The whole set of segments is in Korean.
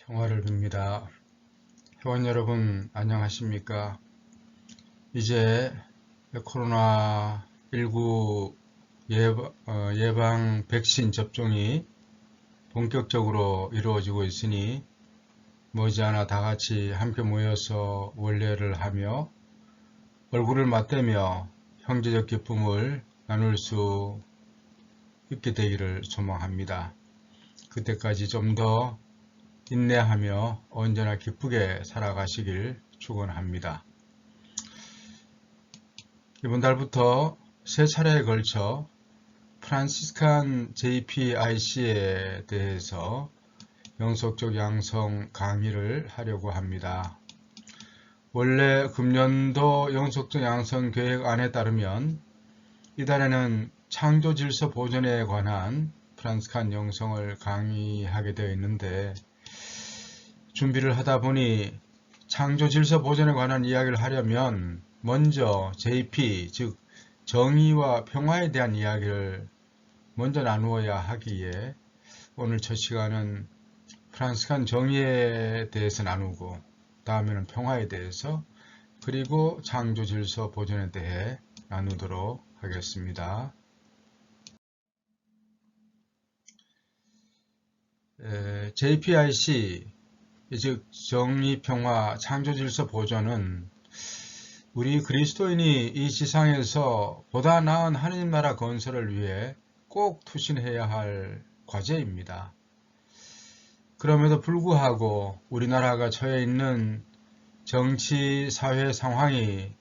평화를 빕니다. 회원 여러분 안녕하십니까? 이제 코로나19 예방 백신 접종이 본격적으로 이루어지고 있으니 머지않아 다같이 함께 모여서 원례를 하며 얼굴을 맞대며 형제적 기쁨을 나눌 수 있게 되기를 소망합니다. 그때까지 좀 더 인내하며 언제나 기쁘게 살아가시길 축원합니다. 이번 달부터 세 차례에 걸쳐 프란시스칸 JPIC에 대해서 영속적 양성 강의를 하려고 합니다. 원래 금년도 영속적 양성 계획안에 따르면 이달에는 창조 질서 보존에 관한 프란시스칸 영성을 강의하게 되어 있는데 준비를 하다 보니 창조 질서 보존에 관한 이야기를 하려면 먼저 JP, 즉 정의와 평화에 대한 이야기를 먼저 나누어야 하기에 오늘 첫 시간은 프란시스칸 정의에 대해서 나누고 다음에는 평화에 대해서 그리고 창조 질서 보존에 대해 나누도록 하겠습니다. JPIC 즉 정의, 평화, 창조질서 보존은 우리 그리스도인이 이 지상에서 보다 나은 하느님 나라 건설을 위해 꼭 투신해야 할 과제입니다. 그럼에도 불구하고 우리나라가 처해 있는 정치, 사회 상황이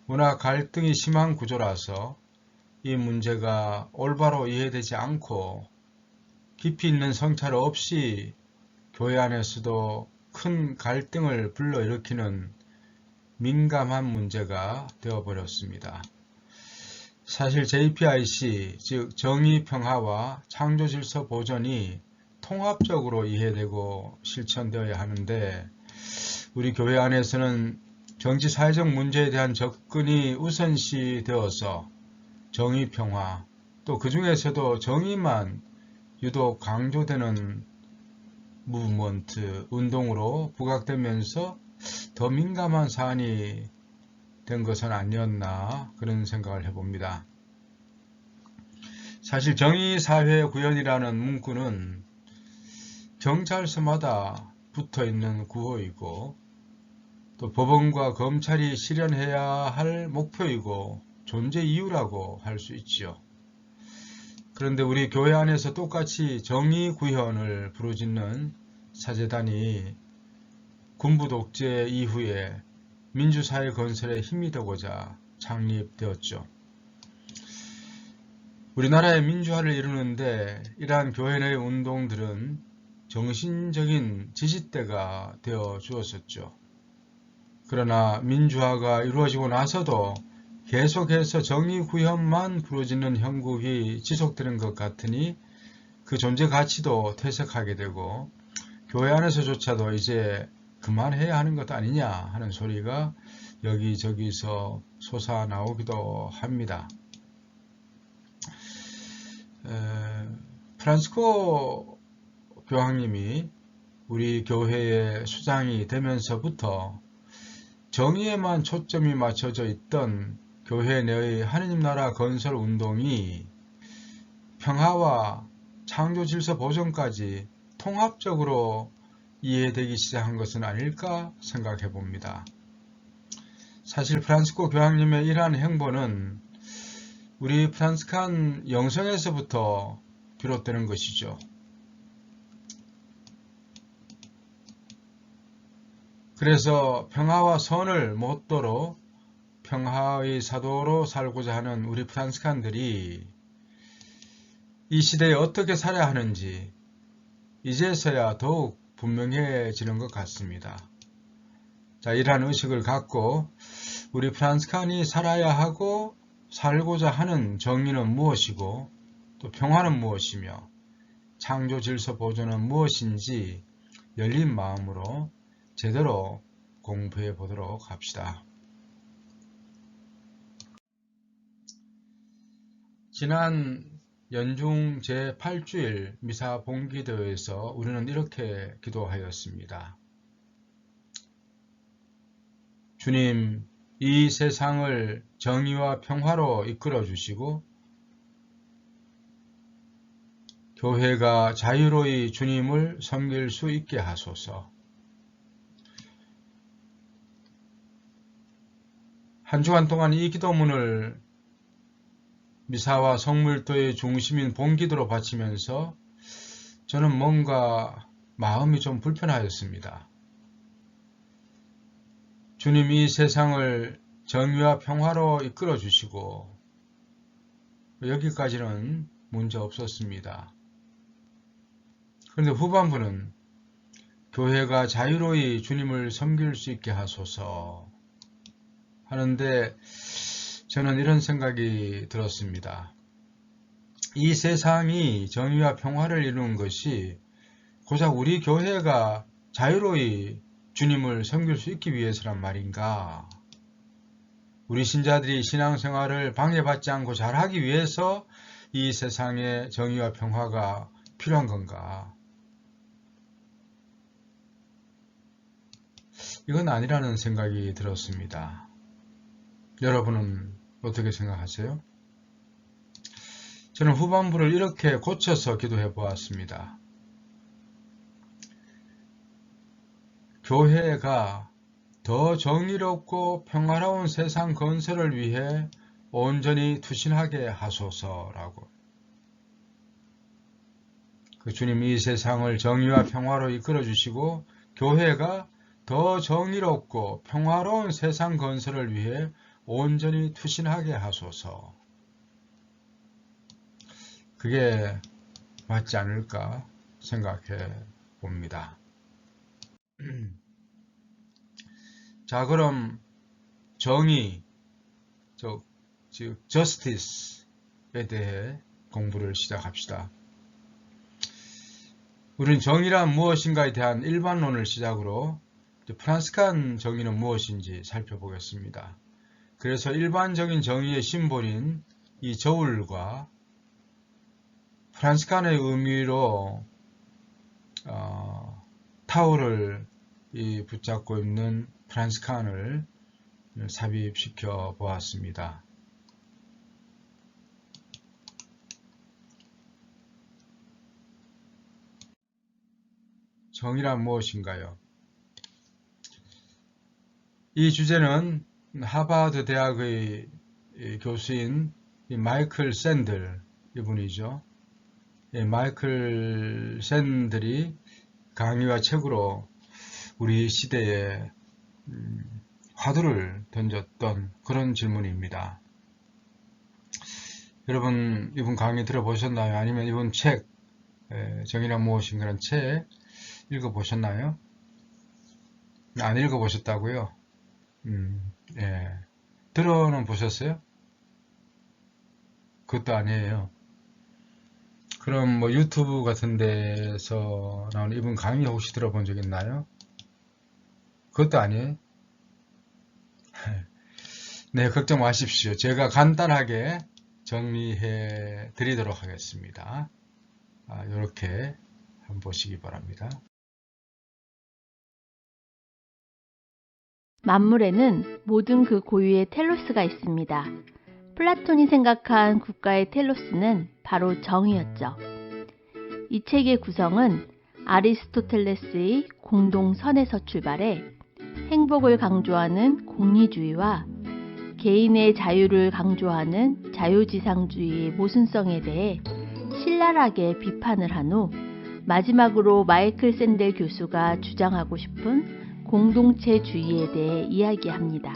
워낙 갈등이 심한 구조라서 이 문제가 올바로 이해되지 않고 깊이 있는 성찰 없이 교회 안에서도 큰 갈등을 불러일으키는 민감한 문제가 되어버렸습니다. 사실 JPIC, 즉 정의, 평화와 창조질서 보존이 통합적으로 이해되고 실천되어야 하는데 우리 교회 안에서는 정치 사회적 문제에 대한 접근이 우선시 되어서 정의, 평화, 또 그 중에서도 정의만 유독 강조되는 무브먼트, 운동으로 부각되면서 더 민감한 사안이 된 것은 아니었나 그런 생각을 해봅니다. 사실 정의사회구현이라는 문구는 경찰서마다 붙어있는 구호이고 또 법원과 검찰이 실현해야 할 목표이고 존재 이유라고 할 수 있지요. 그런데 우리 교회 안에서 똑같이 정의구현을 부르짖는 사제단이 군부 독재 이후에 민주사회 건설에 힘이 되고자 창립되었죠. 우리나라의 민주화를 이루는데 이러한 교회 내 운동들은 정신적인 지지대가 되어 주었었죠. 그러나 민주화가 이루어지고 나서도 계속해서 정의구현만 부르짖는 형국이 지속되는 것 같으니 그 존재 가치도 퇴색하게 되고 교회 안에서조차도 이제 그만해야 하는 것 아니냐 하는 소리가 여기저기서 솟아나오기도 합니다. 프란시스코 교황님이 우리 교회의 수장이 되면서부터 정의에만 초점이 맞춰져 있던 교회 내의 하느님 나라 건설 운동이 평화와 창조 질서 보존까지 통합적으로 이해되기 시작한 것은 아닐까 생각해 봅니다. 사실 프란시스코 교황님의 이러한 행보는 우리 프란시스칸 영성에서부터 비롯되는 것이죠. 그래서 평화와 선을 모토로 평화의 사도로 살고자 하는 우리 프란시스칸들이 이 시대에 어떻게 살아야 하는지 이제서야 더욱 분명해지는 것 같습니다. 자, 이러한 의식을 갖고 우리 프란시스칸이 살아야 하고 살고자 하는 정의는 무엇이고 또 평화는 무엇이며 창조 질서 보존은 무엇인지 열린 마음으로 제대로 공부해 보도록 합시다. 지난 연중 제8주일 미사 봉기도에서 우리는 이렇게 기도하였습니다. 주님, 이 세상을 정의와 평화로 이끌어 주시고 교회가 자유로이 주님을 섬길 수 있게 하소서. 한 주간 동안 이 기도문을 미사와 성물도의 중심인 봉기도로 바치면서 저는 뭔가 마음이 좀 불편하였습니다. 주님 이 세상을 정의와 평화로 이끌어 주시고 여기까지는 문제 없었습니다. 그런데 후반부는 교회가 자유로이 주님을 섬길 수 있게 하소서 하는데 저는 이런 생각이 들었습니다. 이 세상이 정의와 평화를 이루는 것이 고작 우리 교회가 자유로이 주님을 섬길 수 있기 위해서란 말인가? 우리 신자들이 신앙생활을 방해받지 않고 잘하기 위해서 이 세상에 정의와 평화가 필요한 건가? 이건 아니라는 생각이 들었습니다. 여러분은 어떻게 생각하세요? 저는 후반부를 이렇게 고쳐서 기도해 보았습니다. 교회가 더 정의롭고 평화로운 세상 건설을 위해 온전히 투신하게 하소서라고. 그 주님이 이 세상을 정의와 평화로 이끌어 주시고 교회가 더 정의롭고 평화로운 세상 건설을 위해 온전히 투신하게 하소서. 그게 맞지 않을까 생각해 봅니다. 자, 그럼 정의, 즉 justice에 대해 공부를 시작합시다. 우리는 정의란 무엇인가에 대한 일반론을 시작으로 프란스칸 정의는 무엇인지 살펴보겠습니다. 그래서 일반적인 정의의 심볼인 이 저울과 프란스칸의 의미로 타올을 붙잡고 있는 프란스칸을 삽입시켜 보았습니다. 정의란 무엇인가요? 이 주제는 하버드 대학의 교수인 마이클 샌들 이분이죠. 마이클 샌들이 강의와 책으로 우리 시대에 화두를 던졌던 그런 질문입니다. 여러분 이분 강의 들어보셨나요? 아니면 이분 책 정의란 무엇인가라는 책 읽어보셨나요? 안 읽어보셨다고요? 예. 들어는 보셨어요? 그것도 아니에요. 그럼 뭐 유튜브 같은 데서 나오는 이분 강의 혹시 들어본 적 있나요? 그것도 아니에요. 네, 걱정 마십시오. 제가 간단하게 정리해 드리도록 하겠습니다. 이렇게 한번 보시기 바랍니다. 만물에는 모든 그 고유의 텔로스가 있습니다. 플라톤이 생각한 국가의 텔로스는 바로 정의였죠. 이 책의 구성은 아리스토텔레스의 공동선에서 출발해 행복을 강조하는 공리주의와 개인의 자유를 강조하는 자유지상주의의 모순성에 대해 신랄하게 비판을 한 후 마지막으로 마이클 샌델 교수가 주장하고 싶은 공동체주의에 대해 이야기합니다.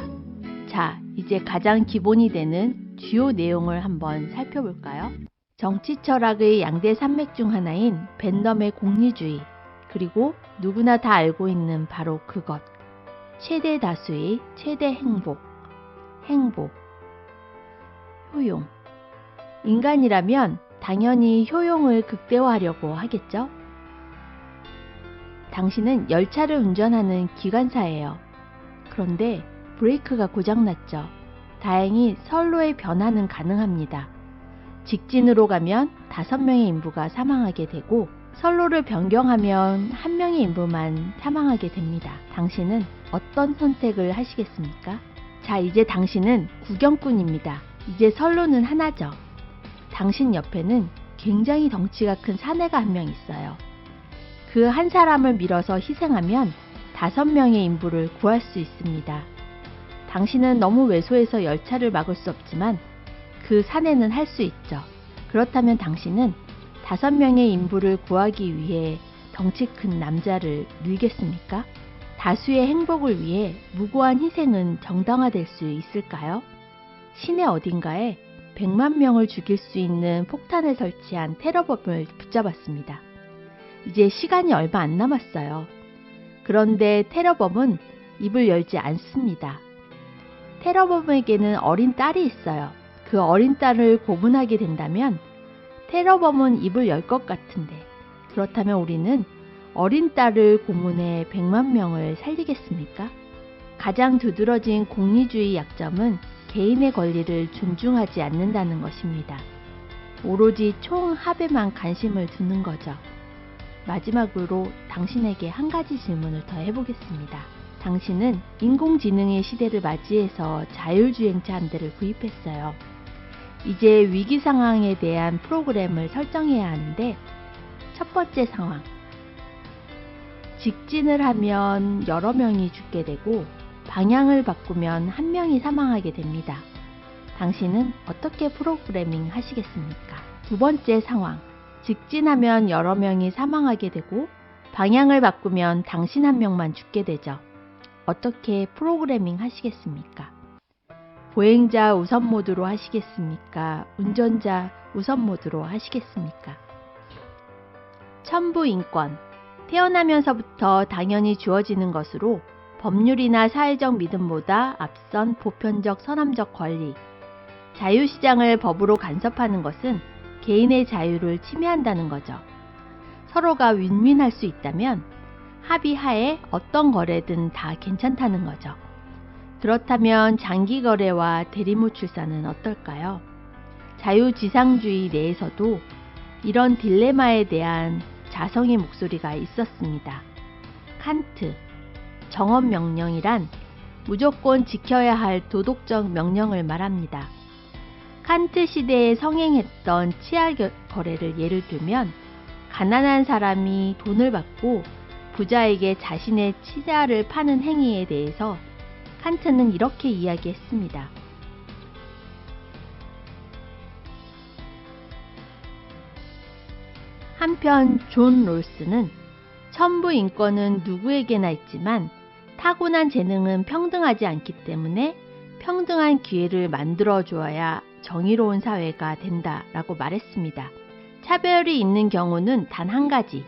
자, 이제 가장 기본이 되는 주요 내용을 한번 살펴볼까요? 정치 철학의 양대 산맥 중 하나인 벤덤의 공리주의, 그리고 누구나 다 알고 있는 바로 그것, 최대 다수의 최대 행복, 효용. 인간이라면 당연히 효용을 극대화하려고 하겠죠? 당신은 열차를 운전하는 기관사예요. 그런데 브레이크가 고장났죠. 다행히 선로의 변화는 가능합니다. 직진으로 가면 5명의 인부가 사망하게 되고 선로를 변경하면 1명의 인부만 사망하게 됩니다. 당신은 어떤 선택을 하시겠습니까? 자, 이제 당신은 구경꾼입니다. 이제 선로는 하나죠. 당신 옆에는 굉장히 덩치가 큰 사내가 1명 있어요. 그 한 사람을 밀어서 희생하면 5명의 인부를 구할 수 있습니다. 당신은 너무 왜소해서 열차를 막을 수 없지만 그 사내는 할 수 있죠. 그렇다면 당신은 5명의 인부를 구하기 위해 덩치 큰 남자를 밀겠습니까? 다수의 행복을 위해 무고한 희생은 정당화될 수 있을까요? 시내 어딘가에 100만 명을 죽일 수 있는 폭탄을 설치한 테러범을 붙잡았습니다. 이제 시간이 얼마 안 남았어요. 그런데 테러범은 입을 열지 않습니다. 테러범에게는 어린 딸이 있어요. 그 어린 딸을 고문하게 된다면 테러범은 입을 열 것 같은데, 그렇다면 우리는 어린 딸을 고문해 100만 명을 살리겠습니까? 가장 두드러진 공리주의 약점은 개인의 권리를 존중하지 않는다는 것입니다. 오로지 총합에만 관심을 두는 거죠. 마지막으로 당신에게 한 가지 질문을 더 해보겠습니다. 당신은 인공지능의 시대를 맞이해서 자율주행차 한 대를 구입했어요. 이제 위기 상황에 대한 프로그램을 설정해야 하는데, 첫 번째 상황. 직진을 하면 여러 명이 죽게 되고 방향을 바꾸면 1명이 사망하게 됩니다. 당신은 어떻게 프로그래밍 하시겠습니까? 두 번째 상황. 직진하면 여러 명이 사망하게 되고 방향을 바꾸면 당신 1명만 죽게 되죠. 어떻게 프로그래밍 하시겠습니까? 보행자 우선 모드로 하시겠습니까? 운전자 우선 모드로 하시겠습니까? 첨부 인권. 태어나면서부터 당연히 주어지는 것으로 법률이나 사회적 믿음보다 앞선 보편적 선함적 권리. 자유시장을 법으로 간섭하는 것은 개인의 자유를 침해한다는 거죠. 서로가 윈윈할 수 있다면 합의하에 어떤 거래든 다 괜찮다는 거죠. 그렇다면 장기 거래와 대리모 출산은 어떨까요? 자유지상주의 내에서도 이런 딜레마에 대한 자성의 목소리가 있었습니다. 칸트, 정업명령이란 무조건 지켜야 할 도덕적 명령을 말합니다. 칸트 시대에 성행했던 치아 거래를 예를 들면 가난한 사람이 돈을 받고 부자에게 자신의 치아를 파는 행위에 대해서 칸트는 이렇게 이야기했습니다. 한편 존 롤스는 첨부 인권은 누구에게나 있지만 타고난 재능은 평등하지 않기 때문에 평등한 기회를 만들어 주어야 정의로운 사회가 된다라고 말했습니다. 차별이 있는 경우는 단 한 가지,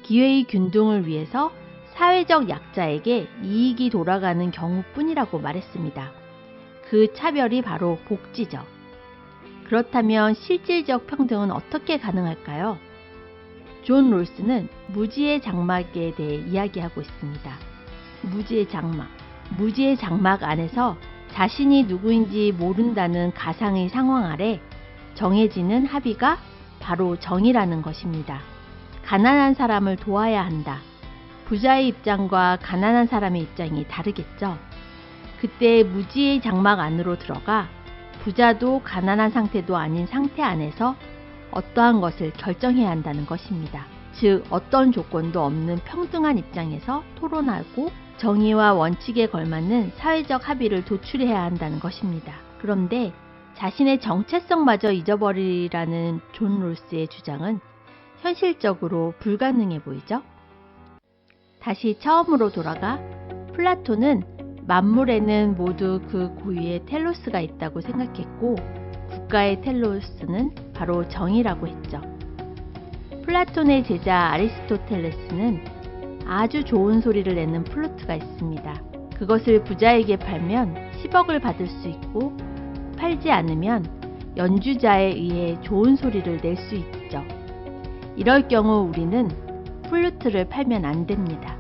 기회의 균등을 위해서 사회적 약자에게 이익이 돌아가는 경우뿐이라고 말했습니다. 그 차별이 바로 복지죠. 그렇다면 실질적 평등은 어떻게 가능할까요? 존 롤스는 무지의 장막에 대해 이야기하고 있습니다. 무지의 장막. 무지의 장막 안에서 자신이 누구인지 모른다는 가상의 상황 아래 정해지는 합의가 바로 정의라는 것입니다. 가난한 사람을 도와야 한다. 부자의 입장과 가난한 사람의 입장이 다르겠죠. 그때 무지의 장막 안으로 들어가 부자도 가난한 상태도 아닌 상태 안에서 어떠한 것을 결정해야 한다는 것입니다. 즉, 어떤 조건도 없는 평등한 입장에서 토론하고 정의와 원칙에 걸맞는 사회적 합의를 도출해야 한다는 것입니다. 그런데 자신의 정체성마저 잊어버리라는 존 롤스의 주장은 현실적으로 불가능해 보이죠? 다시 처음으로 돌아가 플라톤은 만물에는 모두 그 고유의 텔로스가 있다고 생각했고 국가의 텔로스는 바로 정의라고 했죠. 플라톤의 제자 아리스토텔레스는 아주 좋은 소리를 내는 플루트가 있습니다. 그것을 부자에게 팔면 10억을 받을 수 있고 팔지 않으면 연주자에 의해 좋은 소리를 낼 수 있죠. 이럴 경우 우리는 플루트를 팔면 안 됩니다.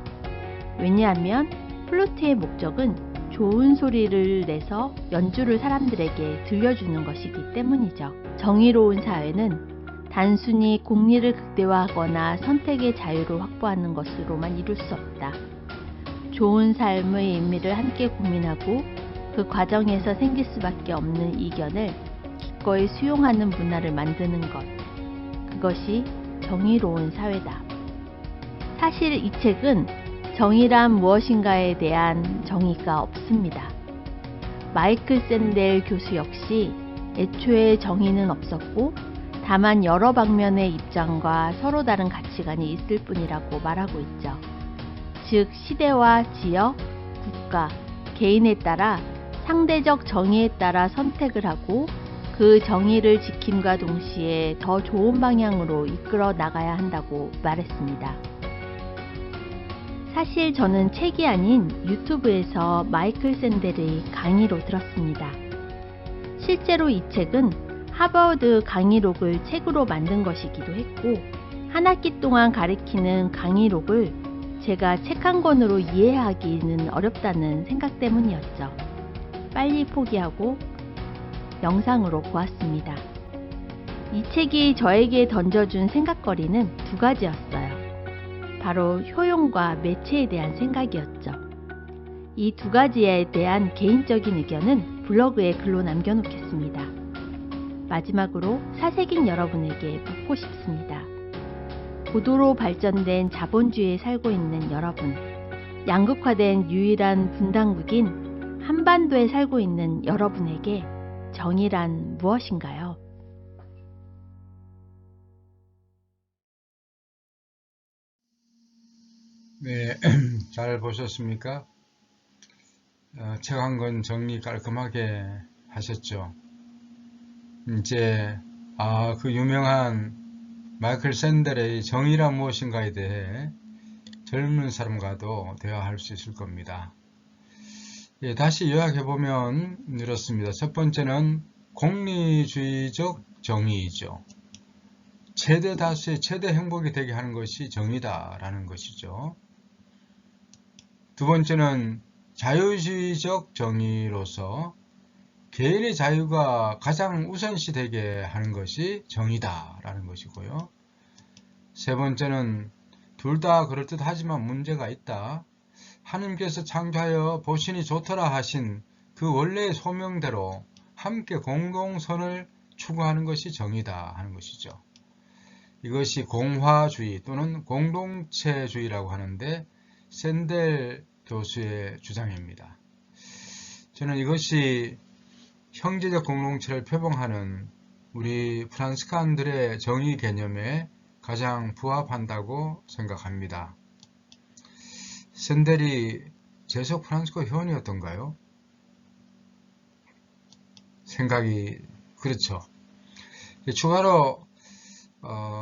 왜냐하면 플루트의 목적은 좋은 소리를 내서 연주를 사람들에게 들려주는 것이기 때문이죠. 정의로운 사회는 단순히 공리를 극대화하거나 선택의 자유를 확보하는 것으로만 이룰 수 없다. 좋은 삶의 의미를 함께 고민하고 그 과정에서 생길 수밖에 없는 이견을 기꺼이 수용하는 문화를 만드는 것. 그것이 정의로운 사회다. 사실 이 책은 정의란 무엇인가에 대한 정의가 없습니다. 마이클 샌델 교수 역시 애초에 정의는 없었고 다만 여러 방면의 입장과 서로 다른 가치관이 있을 뿐이라고 말하고 있죠. 즉 시대와 지역, 국가, 개인에 따라 상대적 정의에 따라 선택을 하고 그 정의를 지킴과 동시에 더 좋은 방향으로 이끌어 나가야 한다고 말했습니다. 사실 저는 책이 아닌 유튜브에서 마이클 샌델의 강의로 들었습니다. 실제로 이 책은 하버드 강의록을 책으로 만든 것이기도 했고 한 학기 동안 가르치는 강의록을 제가 책 한 권으로 이해하기는 어렵다는 생각 때문이었죠. 빨리 포기하고 영상으로 보았습니다. 이 책이 저에게 던져준 생각거리는 두 가지였어요. 바로 효용과 매체에 대한 생각이었죠. 이 두 가지에 대한 개인적인 의견은 블로그에 글로 남겨놓겠습니다. 마지막으로 사색인 여러분에게 묻고 싶습니다. 고도로 발전된 자본주의에 살고 있는 여러분, 양극화된 유일한 분단국인 한반도에 살고 있는 여러분에게 정의란 무엇인가요? 네, 잘 보셨습니까? 책 한 권 정리 깔끔하게 하셨죠. 이제 그 유명한 마이클 샌델의 정의란 무엇인가에 대해 젊은 사람과도 대화할 수 있을 겁니다. 예, 다시 요약해보면 이렇습니다. 첫 번째는 공리주의적 정의이죠. 최대 다수의 최대 행복이 되게 하는 것이 정의다라는 것이죠. 두 번째는 자유주의적 정의로서 개인의 자유가 가장 우선시 되게 하는 것이 정의다라는 것이고요. 세 번째는 둘 다 그럴듯하지만 문제가 있다. 하느님께서 창조하여 보시니 좋더라 하신 그 원래의 소명대로 함께 공동선을 추구하는 것이 정의다 하는 것이죠. 이것이 공화주의 또는 공동체주의라고 하는데 샌델 교수의 주장입니다. 저는 이것이 형제적 공동체를 표방하는 우리 프란스칸들의 정의 개념에 가장 부합한다고 생각합니다. 샌델이 제속 프란스코 회원이었던가요? 생각이 그렇죠. 추가로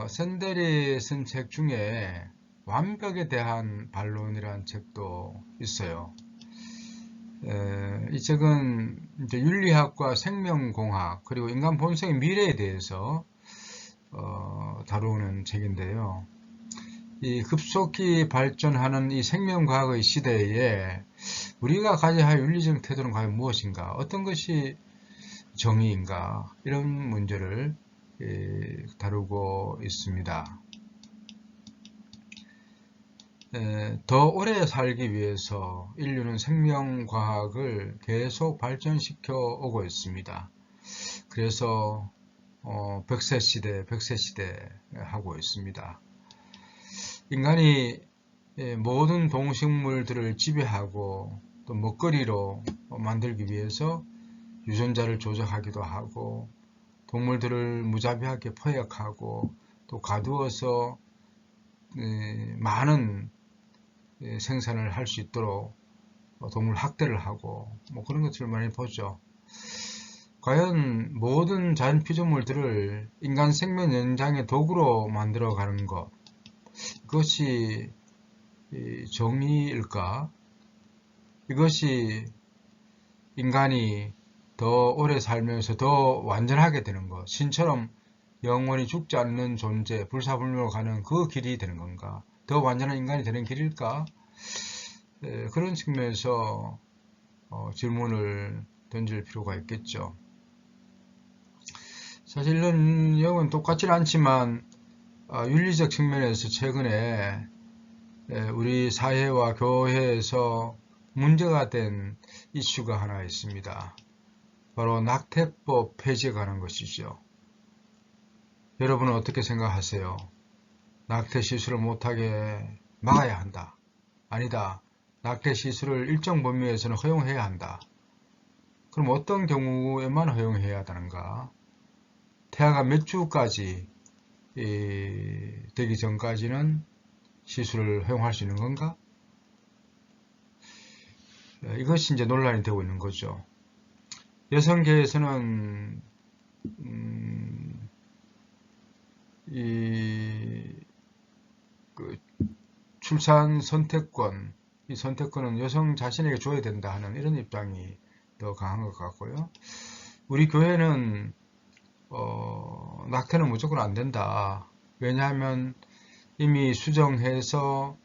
샌델이 쓴 책 중에 완벽에 대한 반론이라는 책도 있어요. 이 책은 이제 윤리학과 생명공학 그리고 인간 본성의 미래에 대해서 다루는 책인데요. 이 급속히 발전하는 이 생명과학의 시대에 우리가 가져야 할 윤리적 태도는 과연 무엇인가? 어떤 것이 정의인가? 이런 문제를 다루고 있습니다. 더 오래 살기 위해서 인류는 생명과학을 계속 발전시켜 오고 있습니다. 그래서 100세 시대 하고 있습니다. 인간이 모든 동식물들을 지배하고 또 먹거리로 만들기 위해서 유전자를 조작하기도 하고 동물들을 무자비하게 포획하고 또 가두어서 많은 생산을 할 수 있도록 동물 학대를 하고 그런 것들을 많이 보죠. 과연 모든 자연 피조물들을 인간 생명 연장의 도구로 만들어 가는 것, 이것이 정의일까? 이것이 인간이 더 오래 살면서 더 완전하게 되는 것, 신처럼 영원히 죽지 않는 존재, 불사불멸로 가는 그 길이 되는 건가? 더 완전한 인간이 되는 길일까? 그런 측면에서 질문을 던질 필요가 있겠죠. 사실 이런 내용은 똑같지는 않지만 윤리적 측면에서 최근에 우리 사회와 교회에서 문제가 된 이슈가 하나 있습니다. 바로 낙태법 폐지에 관한 것이죠. 여러분은 어떻게 생각하세요? 낙태 시술을 못하게 막아야 한다. 아니다. 낙태 시술을 일정 범위에서는 허용해야 한다. 그럼 어떤 경우에만 허용해야 하는가? 태아가 몇 주까지 되기 전까지는 시술을 허용할 수 있는 건가? 이것이 이제 논란이 되고 있는 거죠. 여성계에서는 출산 선택권, 이 선택권은 여성 자신에게 줘야 된다 하는 이런 입장이 더 강한 것 같고요. 우리 교회는 낙태는 무조건 안 된다. 왜냐하면 이미 수정해서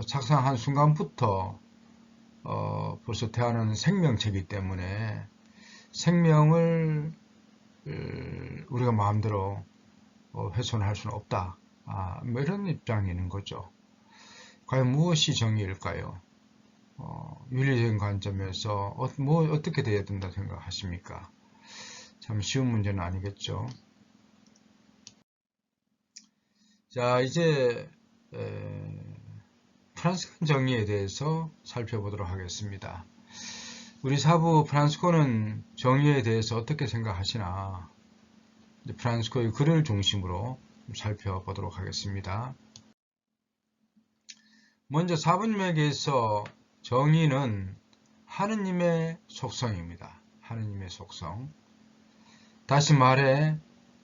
착상한 순간부터 벌써 태아는 생명체이기 때문에 생명을 우리가 마음대로 훼손할 수는 없다. 뭐 이런 입장이 있는 거죠. 과연 무엇이 정의일까요? 윤리적인 관점에서 어떻게 돼야 된다 생각하십니까? 참 쉬운 문제는 아니겠죠. 자, 이제 프란스권 정의에 대해서 살펴보도록 하겠습니다. 우리 사부 프란스코는 정의에 대해서 어떻게 생각하시나? 프란스코의 글을 중심으로 살펴보도록 하겠습니다. 먼저 사부님에게서 정의는 하느님의 속성입니다. 하느님의 속성. 다시 말해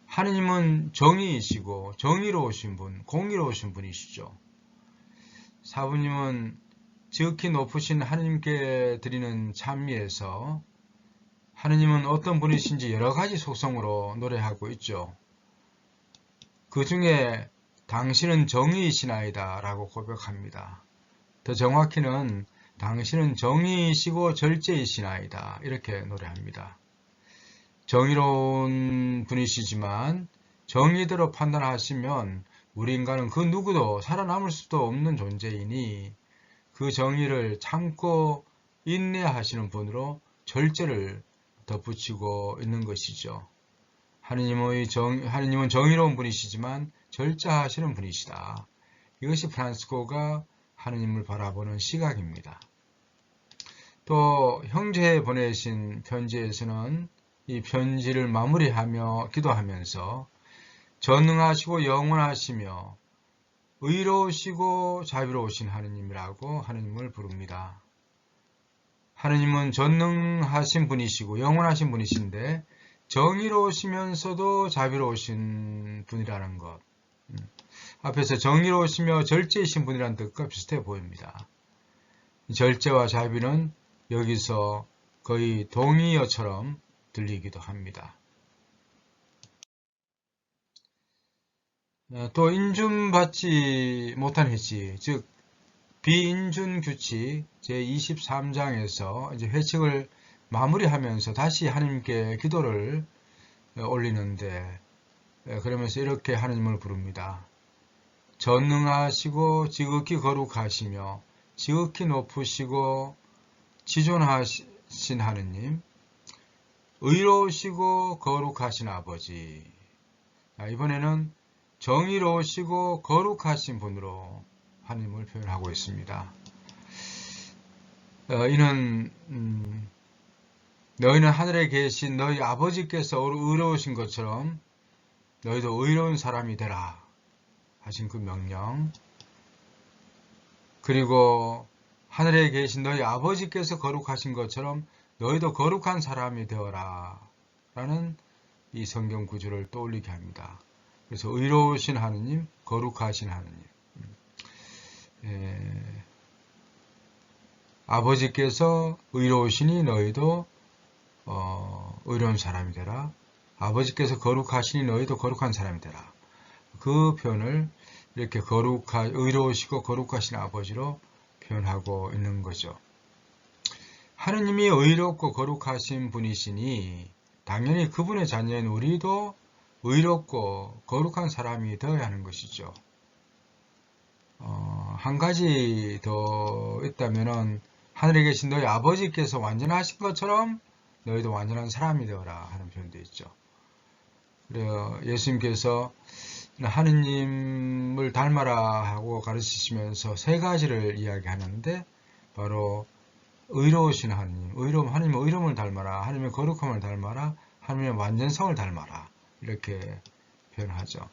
하느님은 정의이시고 정의로우신 분, 공의로우신 분이시죠. 사부님은 지극히 높으신 하느님께 드리는 찬미에서 하느님은 어떤 분이신지 여러 가지 속성으로 노래하고 있죠. 그 중에 당신은 정의이시나이다 라고 고백합니다. 더 정확히는 당신은 정의이시고 절제이시나이다 이렇게 노래합니다. 정의로운 분이시지만 정의대로 판단하시면 우리 인간은 그 누구도 살아남을 수도 없는 존재이니 그 정의를 참고 인내하시는 분으로 절제를 덧붙이고 있는 것이죠. 하느님은 정의로운 분이시지만 절제하시는 분이시다. 이것이 프란스코가 하느님을 바라보는 시각입니다. 또 형제에 보내신 편지에서는 이 편지를 마무리하며 기도하면서 전능하시고 영원하시며 의로우시고 자비로우신 하느님이라고 하느님을 부릅니다. 하느님은 전능하신 분이시고 영원하신 분이신데 정의로우시면서도 자비로우신 분이라는 것. 앞에서 정의로우시며 절제이신 분이라는 뜻과 비슷해 보입니다. 절제와 자비는 여기서 거의 동의어처럼 들리기도 합니다. 또 인준받지 못한 회칙, 즉 비인준 규칙 제23장에서 이제 회칙을 마무리하면서 다시 하나님께 기도를 올리는데 그러면서 이렇게 하나님을 부릅니다. 전능하시고 지극히 거룩하시며 지극히 높으시고 지존하신 하느님, 의로우시고 거룩하신 아버지. 이번에는 정의로우시고 거룩하신 분으로 하나님을 표현하고 있습니다. 이는 너희는 하늘에 계신 너희 아버지께서 의로우신 것처럼 너희도 의로운 사람이 되라 하신 그 명령, 그리고 하늘에 계신 너희 아버지께서 거룩하신 것처럼 너희도 거룩한 사람이 되어라 라는 이 성경 구절을 떠올리게 합니다. 그래서 의로우신 하느님, 거룩하신 하느님, 아버지께서 의로우시니 너희도 의로운 사람이 되라. 아버지께서 거룩하시니 너희도 거룩한 사람이 되라. 그 표현을 이렇게 의로우시고 거룩하신 아버지로 표현하고 있는 거죠. 하느님이 의롭고 거룩하신 분이시니 당연히 그분의 자녀인 우리도 의롭고 거룩한 사람이 되어야 하는 것이죠. 한 가지 더 있다면은 하늘에 계신 너희 아버지께서 완전하신 것처럼 너희도 완전한 사람이 되어라 하는 표현도 있죠. 그래요. 예수님께서 하느님을 닮아라 하고 가르치시면서 세 가지를 이야기하는데 바로 의로우신 하느님, 하느님의 의로움을 닮아라, 하느님의 거룩함을 닮아라, 하느님의 완전성을 닮아라 이렇게 표현하죠.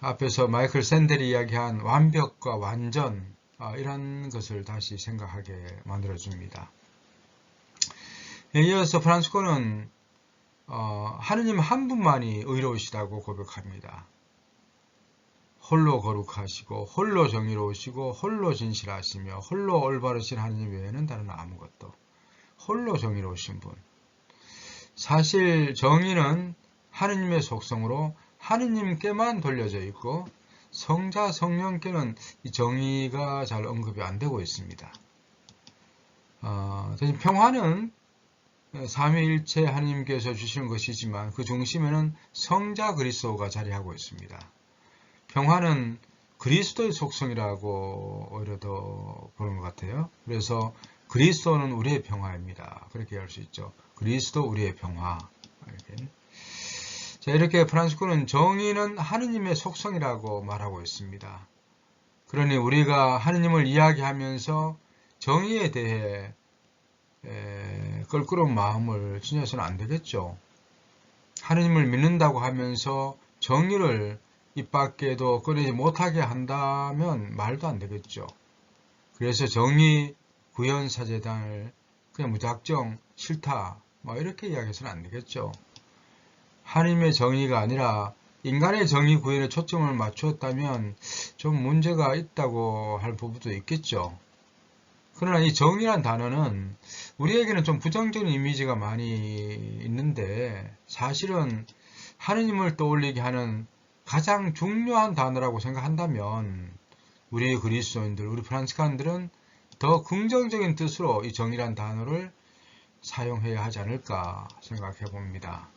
앞에서 마이클 샌델이 이야기한 완벽과 완전 이런 것을 다시 생각하게 만들어줍니다. 이어서 프란치스코는 하느님 한 분만이 의로우시다고 고백합니다. 홀로 거룩하시고 홀로 정의로우시고 홀로 진실하시며 홀로 올바르신 하느님 외에는 다른 아무것도. 홀로 정의로우신 분. 사실 정의는 하느님의 속성으로 하느님께만 돌려져 있고 성자 성령께는 이 정의가 잘 언급이 안 되고 있습니다. 대신 평화는 삼위일체 하느님께서 주시는 것이지만 그 중심에는 성자 그리스도가 자리하고 있습니다. 평화는 그리스도의 속성이라고 오히려 더 보는 것 같아요. 그래서 그리스도는 우리의 평화입니다. 그렇게 할 수 있죠. 그리스도 우리의 평화. 이렇게 프란치스코는 정의는 하느님의 속성이라고 말하고 있습니다. 그러니 우리가 하느님을 이야기하면서 정의에 대해 껄끄러운 마음을 지녀서는 안 되겠죠. 하느님을 믿는다고 하면서 정의를 입 밖에도 꺼내지 못하게 한다면 말도 안 되겠죠. 그래서 정의 구현사재단을 그냥 무작정 싫다 이렇게 이야기해서는 안 되겠죠. 하느님의 정의가 아니라 인간의 정의 구현에 초점을 맞추었다면 좀 문제가 있다고 할 부분도 있겠죠. 그러나 이 정의란 단어는 우리에게는 좀 부정적인 이미지가 많이 있는데 사실은 하느님을 떠올리게 하는 가장 중요한 단어라고 생각한다면 우리 그리스도인들, 우리 프란치스칸들은 더 긍정적인 뜻으로 이 정의란 단어를 사용해야 하지 않을까 생각해 봅니다.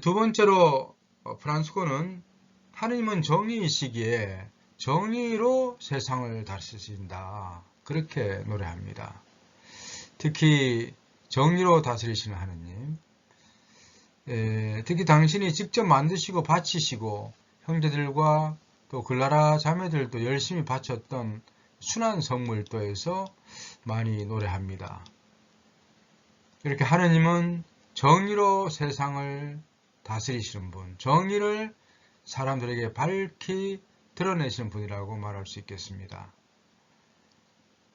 두 번째로 프란치스코는 하느님은 정의이시기에 정의로 세상을 다스리신다. 그렇게 노래합니다. 특히 정의로 다스리시는 하느님. 특히 당신이 직접 만드시고 바치시고 형제들과 또 글라라 자매들도 열심히 바쳤던 순한 성물도에서 많이 노래합니다. 이렇게 하느님은 정의로 세상을 다스리시는 분, 정의를 사람들에게 밝히 드러내시는 분이라고 말할 수 있겠습니다.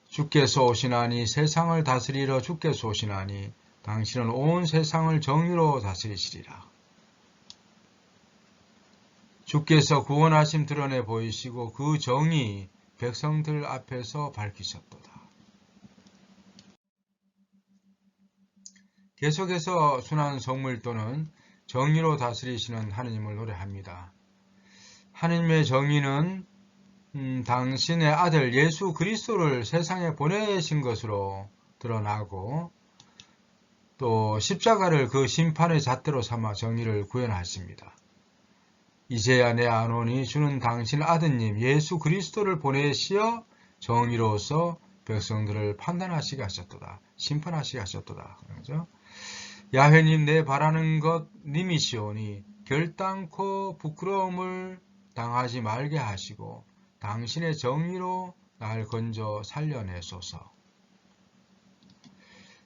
주께서 오시나니 세상을 다스리러 주께서 오시나니 당신은 온 세상을 정의로 다스리시리라. 주께서 구원하심 드러내 보이시고 그 정의 백성들 앞에서 밝히셨도다. 계속해서 순한 성물도는 정의로 다스리시는 하느님을 노래합니다. 하느님의 정의는 당신의 아들 예수 그리스도를 세상에 보내신 것으로 드러나고 또 십자가를 그 심판의 잣대로 삼아 정의를 구현하십니다. 이제야 내 안오니 주는 당신 아드님 예수 그리스도를 보내시어 정의로서 백성들을 판단하시게 하셨도다. 심판하시게 하셨도다. 그렇죠? 야훼님 내 바라는 것 님이시오니 결단코 부끄러움을 당하지 말게 하시고 당신의 정의로 날 건져 살려내소서.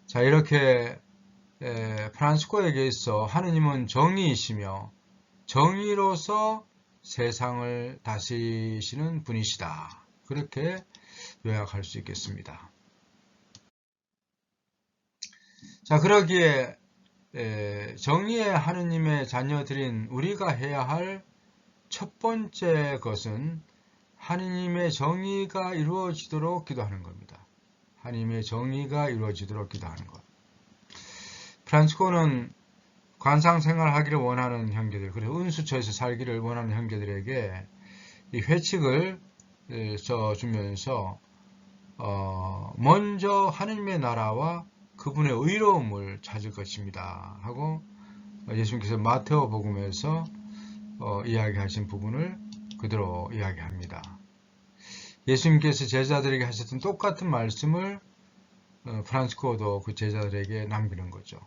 자, 이렇게 프란치스코에게 있어 하느님은 정의이시며 정의로서 세상을 다스리시는 분이시다. 그렇게 요약할 수 있겠습니다. 자, 그러기에 정의의 하느님의 자녀들인 우리가 해야 할 첫 번째 것은 하느님의 정의가 이루어지도록 기도하는 겁니다. 하느님의 정의가 이루어지도록 기도하는 것. 프란치스코는 관상생활하기를 원하는 형제들, 그리고 은수처에서 살기를 원하는 형제들에게 이 회칙을 써주면서 먼저 하느님의 나라와 그분의 의로움을 찾을 것입니다 하고 예수님께서 마테오 복음에서 이야기하신 부분을 그대로 이야기합니다. 예수님께서 제자들에게 하셨던 똑같은 말씀을 프란치스코도 그 제자들에게 남기는 거죠.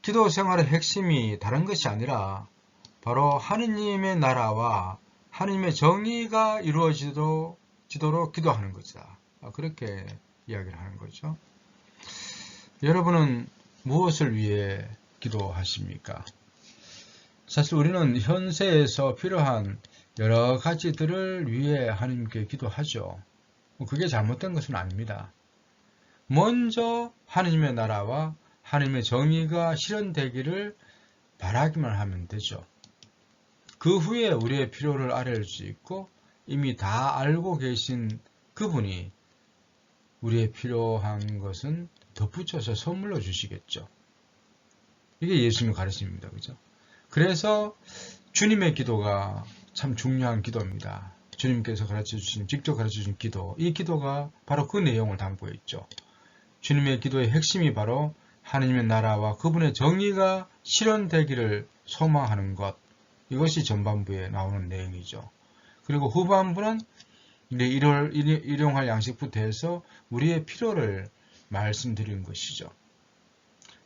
기도 생활의 핵심이 다른 것이 아니라 바로 하느님의 나라와 하느님의 정의가 이루어지도록 기도하는 것이다. 그렇게 이야기를 하는 거죠. 여러분은 무엇을 위해 기도하십니까? 사실 우리는 현세에서 필요한 여러 가지들을 위해 하나님께 기도하죠. 그게 잘못된 것은 아닙니다. 먼저 하느님의 나라와 하느님의 정의가 실현되기를 바라기만 하면 되죠. 그 후에 우리의 필요를 알아낼 수 있고 이미 다 알고 계신 그분이 우리의 필요한 것은 덧붙여서 선물로 주시겠죠. 이게 예수님의 가르침입니다. 그죠? 그래서 주님의 기도가 참 중요한 기도입니다. 주님께서 직접 가르쳐 주신 기도, 이 기도가 바로 그 내용을 담고 있죠. 주님의 기도의 핵심이 바로 하느님의 나라와 그분의 정의가 실현되기를 소망하는 것, 이것이 전반부에 나오는 내용이죠. 그리고 후반부는 일용할 양식부터 해서 우리의 필요를 말씀드린 것이죠.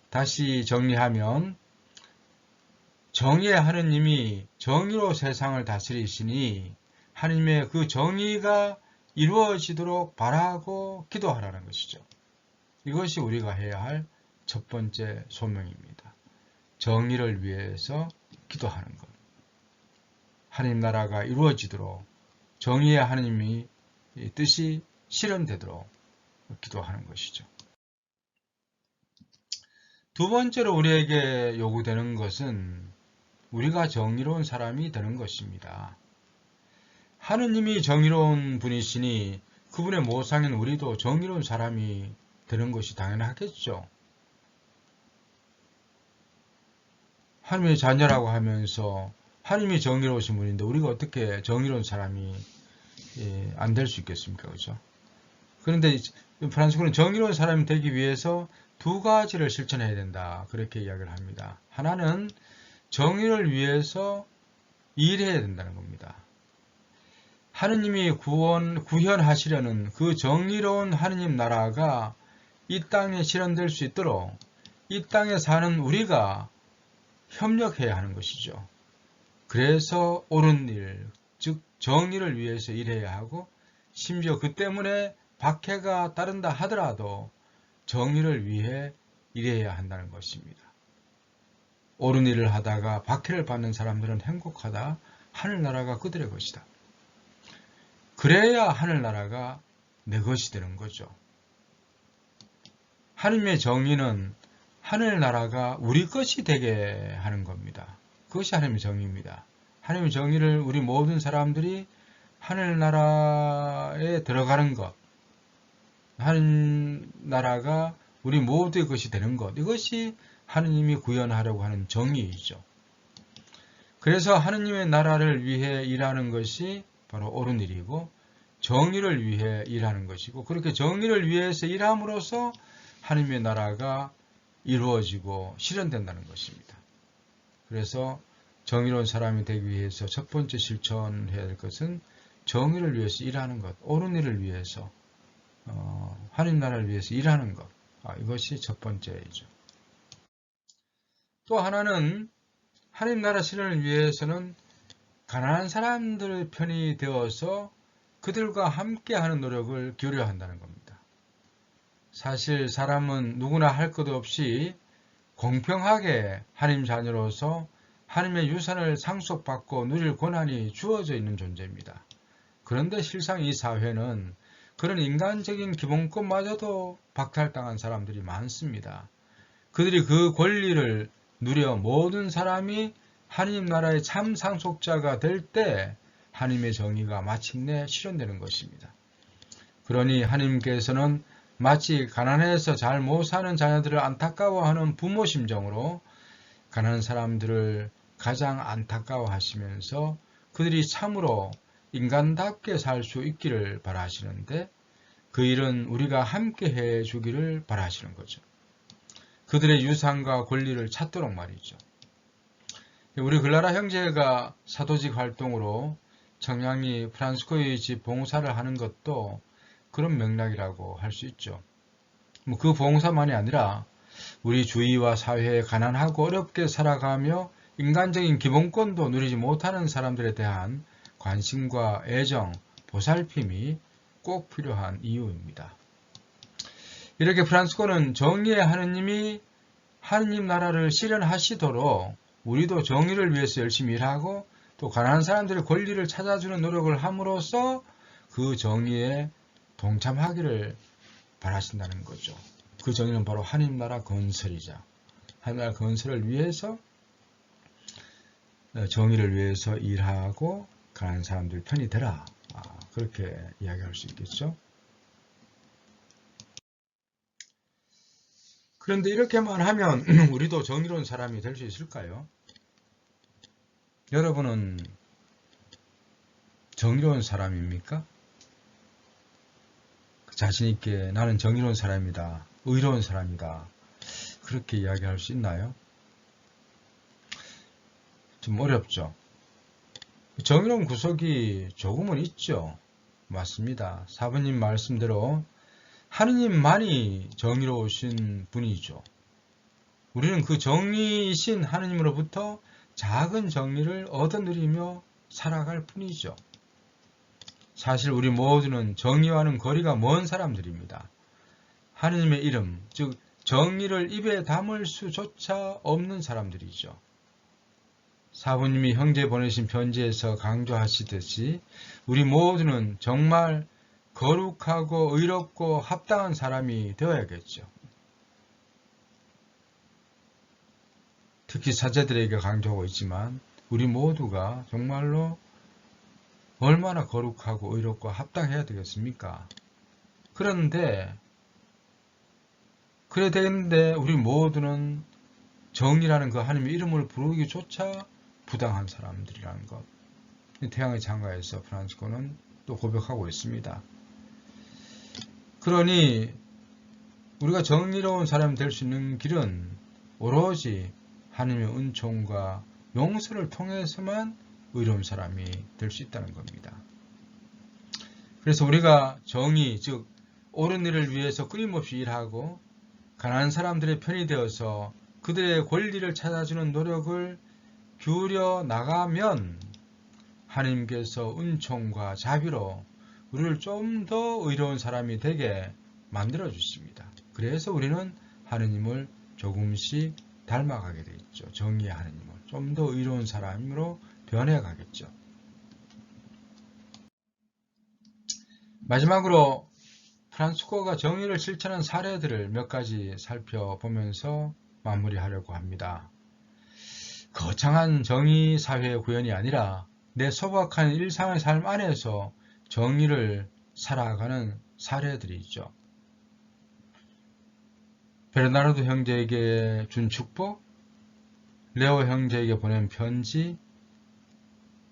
다시 정리하면 정의의 하느님이 정의로 세상을 다스리시니 하느님의 그 정의가 이루어지도록 바라고 기도하라는 것이죠. 이것이 우리가 해야 할 첫 번째 소명입니다. 정의를 위해서 기도하는 것. 하느님 나라가 이루어지도록 정의의 하느님이 뜻이 실현되도록 기도하는 것이죠. 두 번째로 우리에게 요구되는 것은 우리가 정의로운 사람이 되는 것입니다. 하느님이 정의로운 분이시니 그분의 모상인 우리도 정의로운 사람이 되는 것이 당연하겠죠. 하느님의 자녀라고 하면서 하느님이 정의로우신 분인데 우리가 어떻게 정의로운 사람이 안 될 수 있겠습니까? 그죠? 그런데 프란치스코는 정의로운 사람이 되기 위해서 두 가지를 실천해야 된다. 그렇게 이야기를 합니다. 하나는 정의를 위해서 일해야 된다는 겁니다. 하느님이 구현하시려는 그 정의로운 하느님 나라가 이 땅에 실현될 수 있도록 이 땅에 사는 우리가 협력해야 하는 것이죠. 그래서 옳은 일, 즉 정의를 위해서 일해야 하고 심지어 그 때문에 박해가 따른다 하더라도 정의를 위해 일해야 한다는 것입니다. 옳은 일을 하다가 박해를 받는 사람들은 행복하다. 하늘나라가 그들의 것이다. 그래야 하늘나라가 내 것이 되는 거죠. 하느님의 정의는 하늘나라가 우리 것이 되게 하는 겁니다. 그것이 하느님의 정의입니다. 하느님의 정의를 우리 모든 사람들이 하늘나라에 들어가는 것, 하늘나라가 우리 모두의 것이 되는 것, 이것이 하느님이 구현하려고 하는 정의이죠. 그래서 하느님의 나라를 위해 일하는 것이 바로 옳은 일이고 정의를 위해 일하는 것이고 그렇게 정의를 위해서 일함으로써 하느님의 나라가 이루어지고 실현된다는 것입니다. 그래서 정의로운 사람이 되기 위해서 첫 번째 실천해야 될 것은 정의를 위해서 일하는 것, 옳은 일을 위해서 하느님 나라를 위해서 일하는 것, 이것이 첫 번째이죠. 또 하나는 하느님 나라 실현을 위해서는 가난한 사람들의 편이 되어서 그들과 함께하는 노력을 기울여야 한다는 겁니다. 사실 사람은 누구나 할 것 없이 공평하게 하느님 자녀로서 하느님의 유산을 상속받고 누릴 권한이 주어져 있는 존재입니다. 그런데 실상 이 사회는 그런 인간적인 기본권마저도 박탈당한 사람들이 많습니다. 그들이 그 권리를 누려 모든 사람이 하느님 나라의 참 상속자가 될 때 하느님의 정의가 마침내 실현되는 것입니다. 그러니 하느님께서는 마치 가난해서 잘 못 사는 자녀들을 안타까워하는 부모 심정으로 가난한 사람들을 가장 안타까워하시면서 그들이 참으로 인간답게 살 수 있기를 바라시는데 그 일은 우리가 함께 해주기를 바라시는 거죠. 그들의 유산과 권리를 찾도록 말이죠. 우리 글라라 형제가 사도직 활동으로 청량리 프란스코의 집 봉사를 하는 것도 그런 맥락이라고 할 수 있죠. 그 봉사만이 아니라 우리 주위와 사회에 가난하고 어렵게 살아가며 인간적인 기본권도 누리지 못하는 사람들에 대한 관심과 애정, 보살핌이 꼭 필요한 이유입니다. 이렇게 프란스코는 정의의 하느님이 하느님 나라를 실현하시도록 우리도 정의를 위해서 열심히 일하고 또 가난한 사람들의 권리를 찾아주는 노력을 함으로써 그 정의에 동참하기를 바라신다는 거죠. 그 정의는 바로 하느님 나라 건설이자 하느님 나라 건설을 위해서 정의를 위해서 일하고 가난한 사람들 편이 되라. 그렇게 이야기할 수 있겠죠. 그런데 이렇게만 하면 우리도 정의로운 사람이 될 수 있을까요? 여러분은 정의로운 사람입니까? 자신 있게 나는 정의로운 사람이다. 의로운 사람이다. 그렇게 이야기할 수 있나요? 좀 어렵죠. 정의로운 구석이 조금은 있죠. 맞습니다. 사부님 말씀대로 하느님만이 정의로우신 분이죠. 우리는 그 정의이신 하느님으로부터 작은 정의를 얻어 누리며 살아갈 뿐이죠. 사실 우리 모두는 정의와는 거리가 먼 사람들입니다. 하느님의 이름, 즉 정의를 입에 담을 수조차 없는 사람들이죠. 사부님이 형제 보내신 편지에서 강조하시듯이 우리 모두는 정말 거룩하고 의롭고 합당한 사람이 되어야겠죠. 특히 사제들에게 강조하고 있지만 우리 모두가 정말로 얼마나 거룩하고 의롭고 합당해야 되겠습니까? 그래야 되는데 우리 모두는 정의라는 그 하나님의 이름을 부르기조차 부당한 사람들이라는 것. 태양의 창가에서 프란시스코는 또 고백하고 있습니다. 그러니 우리가 정의로운 사람이 될 수 있는 길은 오로지 하나님의 은총과 용서를 통해서만 의로운 사람이 될 수 있다는 겁니다. 그래서 우리가 정의, 즉 옳은 일을 위해서 끊임없이 일하고 가난한 사람들의 편이 되어서 그들의 권리를 찾아주는 노력을 기울여 나가면 하나님께서 은총과 자비로 우리를 좀 더 의로운 사람이 되게 만들어 주십니다. 그래서 우리는 하느님을 조금씩 닮아가게 되겠죠. 정의의 하느님을 좀 더 의로운 사람으로 변해가겠죠. 마지막으로 프란시스코가 정의를 실천한 사례들을 몇 가지 살펴보면서 마무리하려고 합니다. 거창한 정의 사회의 구현이 아니라 내 소박한 일상의 삶 안에서 정의를 살아가는 사례들이죠. 베르나르도 형제에게 준 축복, 레오 형제에게 보낸 편지,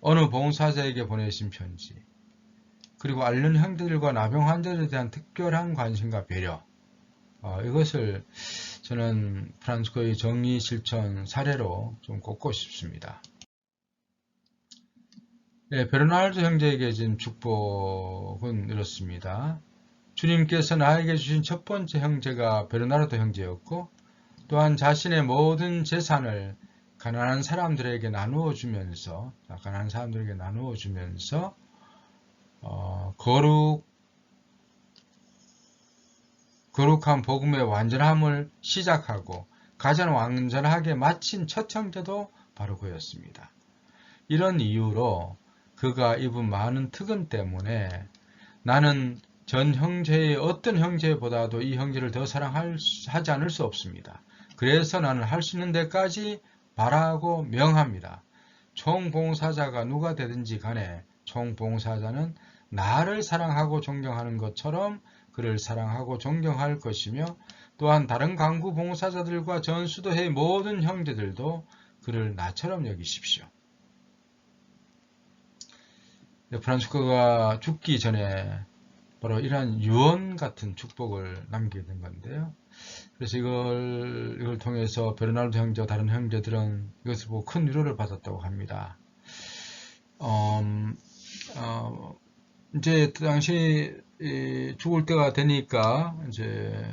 어느 봉사자에게 보내신 편지, 그리고 앓는 형제들과 나병 환자들에 대한 특별한 관심과 배려, 이것을 저는 프란시스코의 정의 실천 사례로 좀 꼽고 싶습니다. 네, 베르나르도 형제에게 준 축복은 이렇습니다. 주님께서 나에게 주신 첫 번째 형제가 베르나르도 형제였고 또한 자신의 모든 재산을 가난한 사람들에게 나누어 주면서 거룩한 복음의 완전함을 시작하고 가장 완전하게 마친 첫 형제도 바로 그였습니다. 이런 이유로 그가 입은 많은 특은 때문에 나는 전 형제의 어떤 형제보다도 이 형제를 더 사랑하지 않을 수 없습니다. 그래서 나는 할 수 있는 데까지 바라고 명합니다. 총봉사자가 누가 되든지 간에 총봉사자는 나를 사랑하고 존경하는 것처럼 그를 사랑하고 존경할 것이며 또한 다른 강구 봉사자들과 전수도의 모든 형제들도 그를 나처럼 여기십시오. 프란시스코가 죽기 전에 바로 이러한 유언 같은 축복을 남기게 된 건데요. 그래서 이걸 통해서 베르나르도 형제와 다른 형제들은 이것을 보고 큰 위로를 받았다고 합니다. 이제 당시 죽을 때가 되니까 이제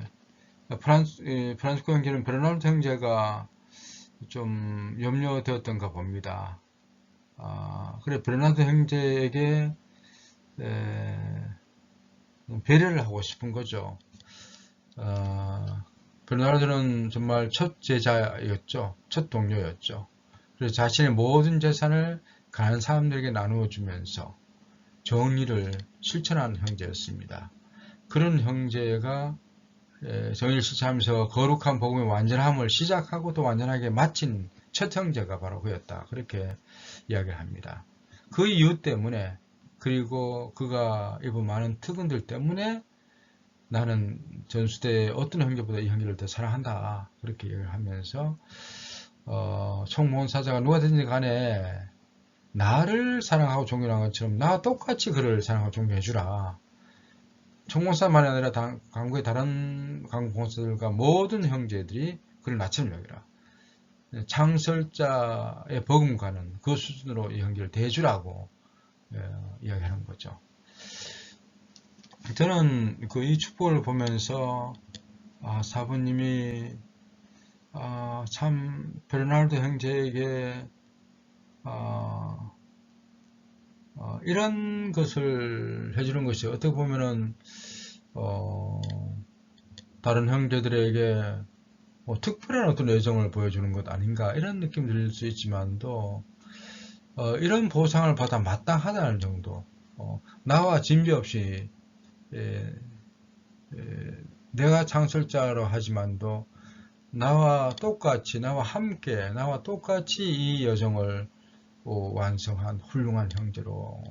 프란스코 형제는 베르나르도 형제가 좀 염려되었던가 봅니다. 그래 베르나르도 형제에게 배려를 하고 싶은 거죠. 베르나르도는 정말 첫 제자였죠. 첫 동료였죠. 그래서 자신의 모든 재산을 가난한 사람들에게 나누어 주면서 정의를 실천하는 형제였습니다. 그런 형제가 정의를 실천하면서 거룩한 복음의 완전함을 시작하고 또 완전하게 마친 첫 형제가 바로 그였다. 그렇게 이야기를 합니다. 그 이유 때문에 그리고 그가 입은 많은 특은들 때문에 나는 전수대의 어떤 형제보다 이 형제를 더 사랑한다. 그렇게 얘기를 하면서 총무원사자가 누가든지 간에 나를 사랑하고 존경하는 것처럼 나와 똑같이 그를 사랑하고 존경해 주라. 총무원사만이 아니라 강국의 다른 강국공사들과 모든 형제들이 그를 나처럼 여기라. 창설자의 버금가는 그 수준으로 이 형제를 대해주라고 이야기하는 거죠. 저는 이 축복을 보면서 사부님이 참 베르나르도 형제에게 이런 것을 해주는 것이 어떻게 보면은 다른 형제들에게 특별한 어떤 애정을 보여주는 것 아닌가 이런 느낌 들 수 있지만도 이런 보상을 받아 마땅하다는 정도 나와 진비 없이 내가 창설자로 하지만도 나와 똑같이 나와 함께 나와 똑같이 이 여정을 완성한 훌륭한 형제로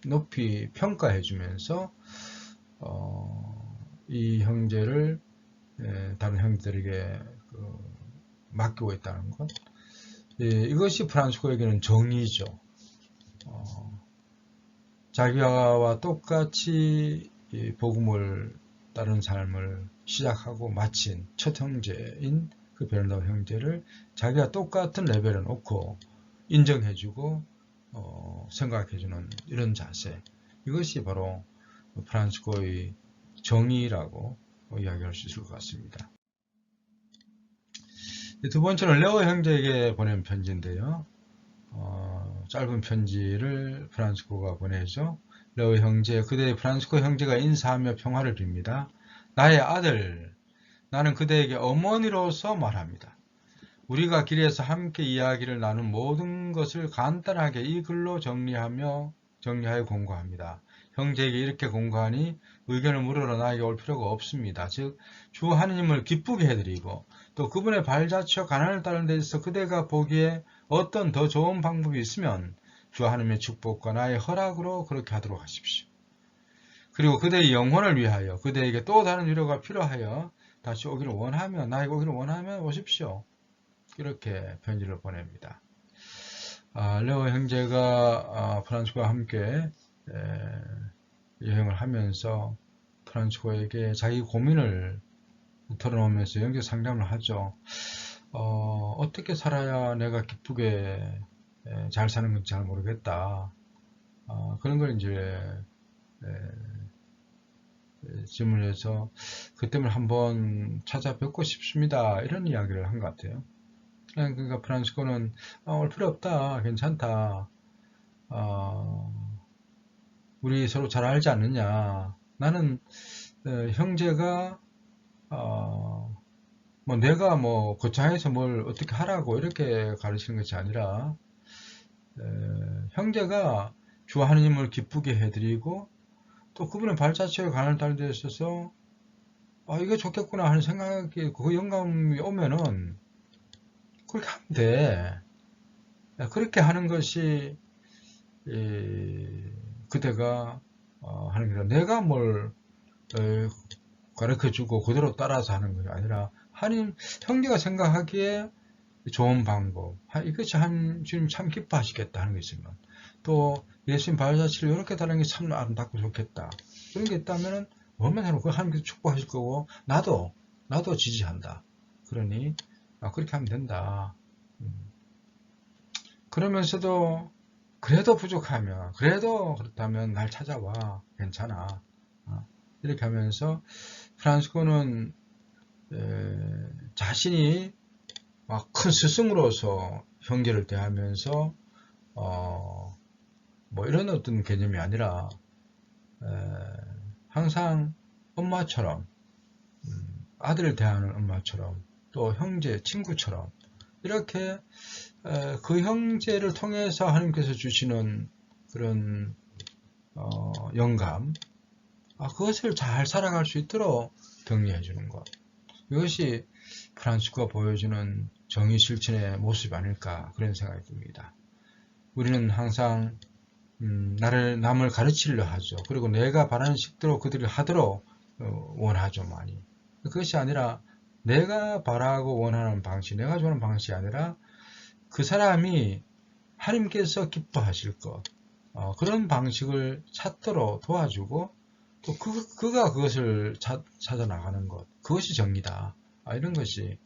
높이 평가해 주면서 이 형제를 다른 형제들에게 맡기고 있다는 것 이것이 프란치스코에게는 정의죠. 자기와 똑같이 이 복음을 따른 삶을 시작하고 마친 첫 형제인 그 베르나르도 형제를 자기가 똑같은 레벨에 놓고 인정해주고 생각해주는 이런 자세 이것이 바로 프란치스코의 정의라고 이야기할 수 있을 것 같습니다. 두 번째는 레오 형제에게 보낸 편지인데요. 짧은 편지를 프란치스코가 보내죠. 레오 형제, 그대의 프란치스코 형제가 인사하며 평화를 빕니다. 나의 아들, 나는 그대에게 어머니로서 말합니다. 우리가 길에서 함께 이야기를 나눈 모든 것을 간단하게 이 글로 정리하여 공고합니다. 형제에게 이렇게 공고하니 의견을 물으러 나에게 올 필요가 없습니다. 즉, 주 하느님을 기쁘게 해드리고 또 그분의 발자취와 가난을 따르는 데 있어서 그대가 보기에 어떤 더 좋은 방법이 있으면 주 하느님의 축복과 나의 허락으로 그렇게 하도록 하십시오. 그리고 그대의 영혼을 위하여 그대에게 또 다른 위로가 필요하여 다시 오기를 원하면 나에게 오기를 원하면 오십시오. 이렇게 편지를 보냅니다. 레오 형제가 프란치스코와 함께 여행을 하면서 프란치스코에게 자기 고민을 털어놓으면서 영적 상담을 하죠. 어떻게 살아야 내가 기쁘게 잘 사는 건지 잘 모르겠다. 그런 걸 이제 질문해서 그 때문에 한번 찾아뵙고 싶습니다. 이런 이야기를 한 것 같아요. 그러니까 프란치스코는 올 필요 없다. 괜찮다. 우리 서로 잘 알지 않느냐. 나는 형제가 뭐 내가 뭐 거창해서 뭘 어떻게 하라고 이렇게 가르치는 것이 아니라 형제가 주 하느님을 기쁘게 해드리고 또 그분의 발자취에 가난을 따르는 데 있어서 이게 좋겠구나 하는 생각이 그 영감이 오면은 그렇게 하면 돼. 그렇게 하는 것이 그대가 하는 게 내가 뭘 가르쳐주고 그대로 따라서 하는 것이 아니라 하나님 형제가 생각하기에 좋은 방법. 이것이 주님 참 기뻐하시겠다 하는 게 있으면, 또 예수님 발자취를 이렇게 다루는 게 참 아름답고 좋겠다. 그런 게 있다면 얼마나 그 하나님께서 축복하실 거고, 나도 지지한다. 그러니 그렇게 하면 된다. 그러면서도 그래도 부족하면, 그래도 그렇다면 날 찾아와. 괜찮아. 이렇게 하면서 프란치스코는 자신이 막 큰 스승으로서 형제를 대하면서 뭐 이런 어떤 개념이 아니라 항상 엄마처럼, 아들을 대하는 엄마처럼, 또 형제, 친구처럼 이렇게 그 형제를 통해서 하나님께서 주시는 그런 영감, 그것을 잘 살아갈 수 있도록 격려해 주는 것. 이것이 프란치스코가 보여주는 정의 실천의 모습이 아닐까, 그런 생각이 듭니다. 우리는 항상 남을 가르치려 하죠. 그리고 내가 바라는 식대로 그들이 하도록 원하죠, 많이. 그것이 아니라 내가 바라고 원하는 방식, 내가 좋아하는 방식이 아니라 그 사람이 하나님께서 기뻐하실 것, 그런 방식을 찾도록 도와주고, 또 그가 그것을 찾아 나가는 것, 그것이 정의다. 이런 것이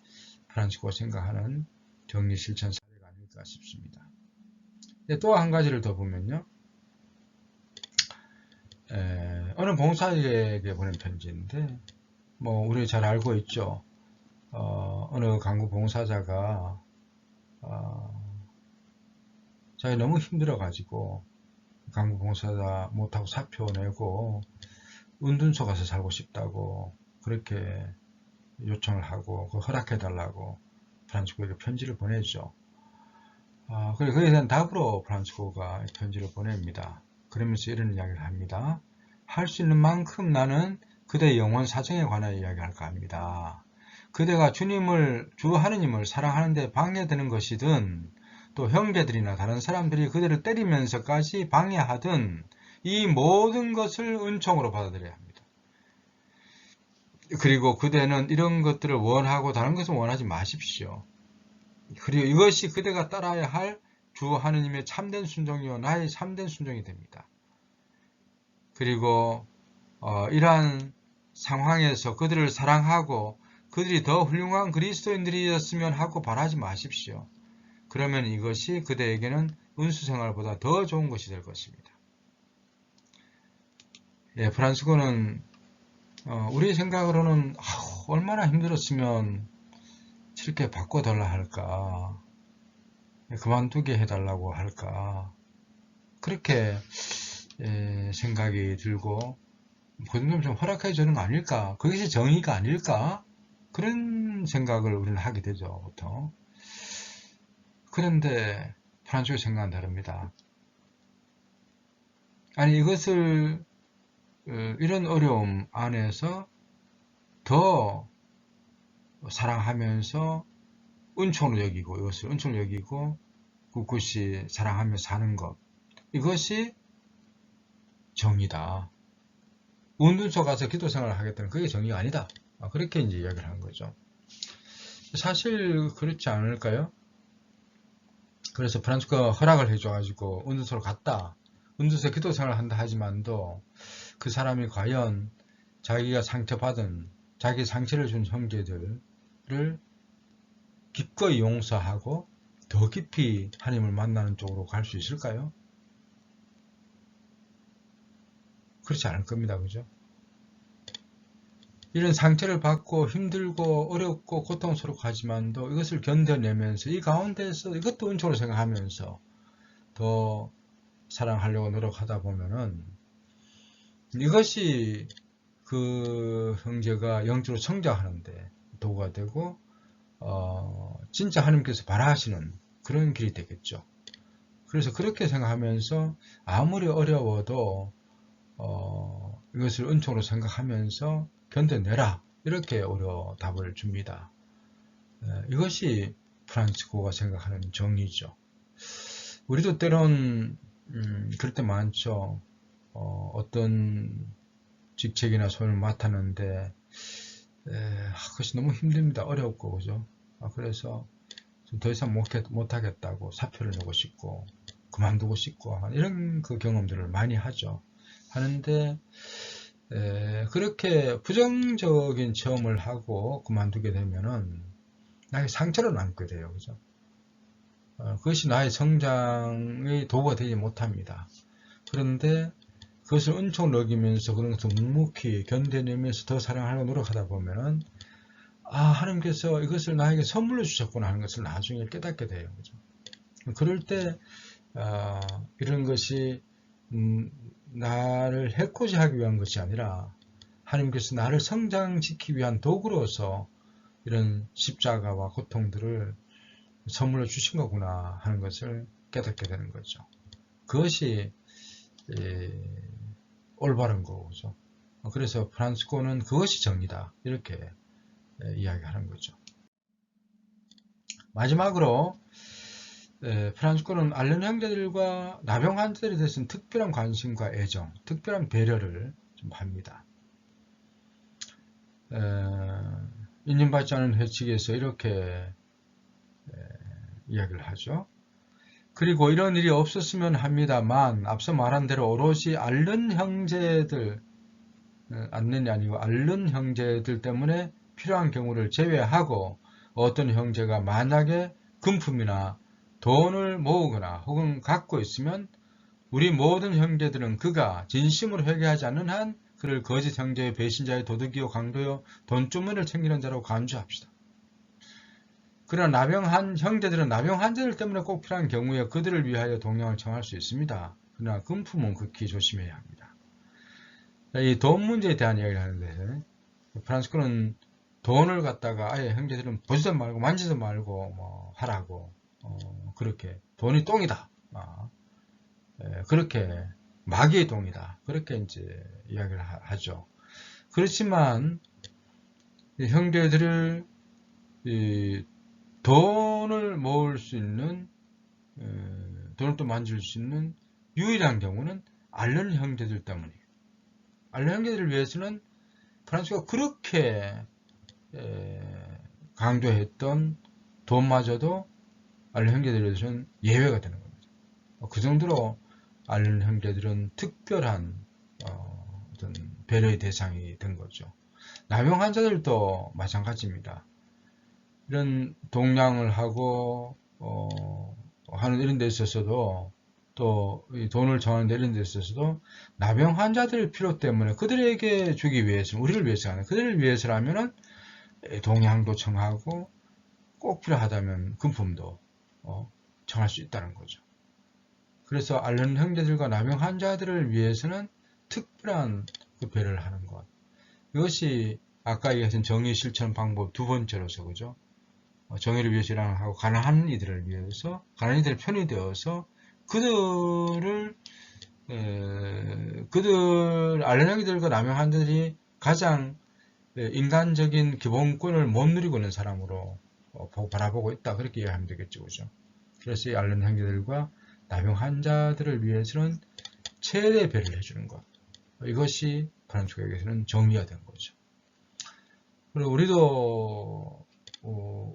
프란치스코가 생각하는 정의 실천 사례가 아닐까 싶습니다. 또 한 가지를 더 보면요, 어느 봉사에게 보낸 편지인데, 뭐 우리 잘 알고 있죠. 어느 강구 봉사자가 자기 너무 힘들어가지고 강구 봉사자 못하고 사표 내고 은둔소 가서 살고 싶다고 그렇게 요청을 하고 허락해달라고 프란치스코에게 편지를 보내죠. 그리고 그에 대한 답으로 프란치스코가 편지를 보냅니다. 그러면서 이런 이야기를 합니다. 할 수 있는 만큼 나는 그대의 영원 사정에 관하여 이야기할까 합니다. 그대가 주 하느님을 사랑하는 데 방해되는 것이든, 또 형제들이나 다른 사람들이 그대를 때리면서까지 방해하든, 이 모든 것을 은총으로 받아들여야 합니다. 그리고 그대는 이런 것들을 원하고 다른 것을 원하지 마십시오. 그리고 이것이 그대가 따라야 할 주 하느님의 참된 순종이요 나의 참된 순종이 됩니다. 그리고 이러한 상황에서 그들을 사랑하고 그들이 더 훌륭한 그리스도인들이었으면 하고 바라지 마십시오. 그러면 이것이 그대에게는 은수생활보다 더 좋은 것이 될 것입니다. 프란치스코는 우리 생각으로는 얼마나 힘들었으면 저렇게 바꿔달라 할까, 그만두게 해달라고 할까, 그렇게 생각이 들고, 그좀 좀 허락해 주는 거 아닐까, 그것이 정의가 아닐까, 그런 생각을 우리는 하게 되죠, 보통. 그런데 프란치스코 생각은 다릅니다. 아니, 이것을 이런 어려움 안에서 더 사랑하면서 은총으로 여기고, 이것을 은총으로 여기고 꿋꿋이 사랑하며 사는 것, 이것이 정의다. 은둔소 가서 기도 생활을 하겠다는 그게 정의가 아니다. 그렇게 이제 이야기를 한 거죠. 사실 그렇지 않을까요? 그래서 프란치스코가 허락을 해줘가지고 은둔소로 갔다. 은둔소에 기도 생활을 한다 하지만도 그 사람이 과연 자기가 상처받은, 자기 상처를 준 형제들을 기꺼이 용서하고 더 깊이 하나님을 만나는 쪽으로 갈 수 있을까요? 그렇지 않을 겁니다. 그죠? 이런 상처를 받고 힘들고 어렵고 고통스럽고 하지만도 이것을 견뎌내면서 이 가운데서 이것도 은총으로 생각하면서 더 사랑하려고 노력하다 보면은 이것이 그 형제가 영적으로 성장하는데 도구가 되고 진짜 하나님께서 바라시는 그런 길이 되겠죠. 그래서 그렇게 생각하면서 아무리 어려워도 이것을 은총으로 생각하면서 견뎌내라, 이렇게 오히려 답을 줍니다. 이것이 프란치스코가 생각하는 정의죠. 우리도 때론 그럴 때 많죠. 어떤 직책이나 소임을 맡았는데 그것이 너무 힘듭니다. 어렵고, 그죠? 그래서 더 이상 못하겠다고 사표를 내고 싶고 그만두고 싶고 이런 그 경험들을 많이 하는데 그렇게 부정적인 체험을 하고 그만두게 되면은 나의 상처를 남게 돼요. 그죠? 그것이 나의 성장의 도구가 되지 못합니다. 그런데 그것을 은총을 여기면서 그런 것을 묵묵히 견뎌내면서 더 사랑하려고 노력하다 보면은 하나님께서 이것을 나에게 선물로 주셨구나 하는 것을 나중에 깨닫게 돼요. 그죠? 그럴 때 이런 것이 나를 해코지 하기 위한 것이 아니라 하나님께서 나를 성장시키기 위한 도구로서 이런 십자가와 고통들을 선물로 주신 거구나 하는 것을 깨닫게 되는 거죠. 그것이 올바른 거죠. 그래서 프란치스코는 그것이 정의다 이렇게 이야기하는 거죠. 마지막으로 프란치스코는 앓는 형제들과 나병 환자들에 대해서는 특별한 관심과 애정, 특별한 배려를 좀 합니다. 인정받지 않은 회칙에서 이렇게 이야기를 하죠. 그리고 이런 일이 없었으면 합니다만 앞서 말한 대로 오롯이 앓는 형제들 때문에 필요한 경우를 제외하고 어떤 형제가 만약에 금품이나 돈을 모으거나 혹은 갖고 있으면 우리 모든 형제들은 그가 진심으로 회개하지 않는 한 그를 거짓 형제의 배신자의 도둑이요 강도요 돈주머니를 챙기는 자라고 간주합시다. 그러나 나병한 형제들은 나병 환자들 때문에 꼭 필요한 경우에 그들을 위하여 동양을 청할 수 있습니다. 그러나 금품은 극히 조심해야 합니다. 이 돈 문제에 대한 이야기를 하는데 프란치스코는 돈을 갖다가 아예 형제들은 보지도 말고 만지도 말고 뭐 하라고 그렇게 돈이 똥이다. 그렇게 마귀의 똥이다. 그렇게 이제 이야기를 하죠. 그렇지만 형제들을 돈을 모을 수 있는 돈을 또 만질 수 있는 유일한 경우는 앓는 형제들 때문이에요. 앓는 형제들을 위해서는 프란치스코가 그렇게 강조했던 돈마저도 앓는 형제들에 대해서는 예외가 되는 겁니다. 그 정도로 앓는 형제들은 특별한 어떤 배려의 대상이 된 거죠. 나병 환자들도 마찬가지입니다. 이런 동양을 하고 하는 이런 데 있어서도 또 돈을 정하는 데 이런 데 있어서도 나병 환자들 필요 때문에 그들에게 주기 위해서 우리를 위해서 하는 그들을 위해서라면은 동양도 청하고 꼭 필요하다면 금품도 청할 수 있다는 거죠. 그래서 앓는 형제들과 나병 환자들을 위해서는 특별한 그 배려를 하는 것. 이것이 아까 얘기하신 정의 실천 방법 두 번째로서 그죠? 정의를 위해서 일하고 가난한 이들을 위해서 가난한 이들의 편이 되어서 그들 앓는 형제들과 나병 환자들이 가장 인간적인 기본권을 못 누리고 있는 사람으로 바라보고 있다. 그렇게 이해하면 되겠죠. 그죠? 그래서 이 앓는 형제들과 나병 환자들을 위해서는 최대 배려를 해주는 것. 이것이 프란치스코에게서는 정의가 된 거죠. 그리고 우리도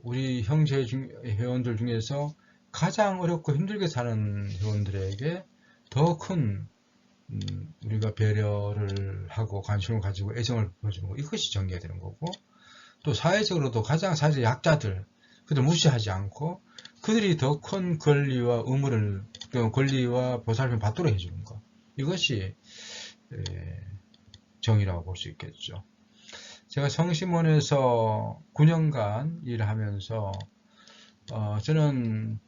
우리 형제 회원들 중에서 가장 어렵고 힘들게 사는 회원들에게 더 큰 우리가 배려를 하고 관심을 가지고 애정을 보여주는 거 이것이 정의가 되는 거고 또 사회적으로도 가장 사회적 약자들 그들 무시하지 않고 그들이 더 큰 권리와 의무를 권리와 보살핌을 받도록 해주는 것 이것이 정의라고 볼 수 있겠죠. 제가 성심원에서 9년간 일하면서 저는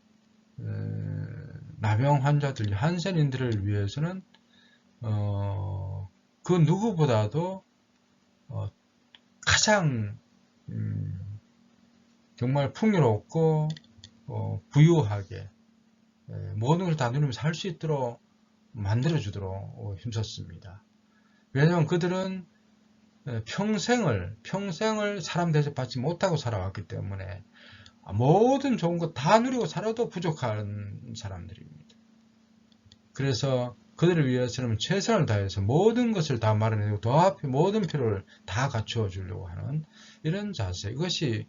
나병 환자들, 한센인들을 위해서는 그 누구보다도 가장 정말 풍요롭고 부유하게 모든 것을 다 누리면서 할 수 있도록 만들어주도록 힘썼습니다. 왜냐하면 그들은 평생을 사람 대접받지 못하고 살아왔기 때문에 모든 좋은 것 다 누리고 살아도 부족한 사람들입니다. 그래서 그들을 위해서는 최선을 다해서 모든 것을 다 마련해주고 더 앞에 모든 필요를 다 갖추어 주려고 하는 이런 자세 이것이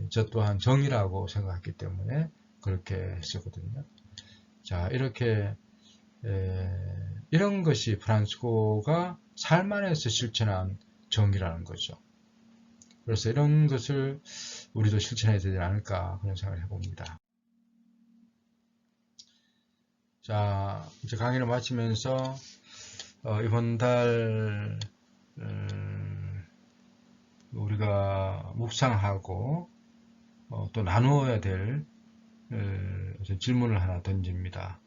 저 또한 정의라고 생각했기 때문에 그렇게 했었거든요. 자, 이렇게 이런 것이 프란치스코가 삶 안에서 실천한 정의라는 거죠. 그래서 이런 것을 우리도 실천해야 되지 않을까 그런 생각을 해봅니다. 자, 이제 강의를 마치면서 이번 달 우리가 묵상하고 또 나누어야 될 질문을 하나 던집니다.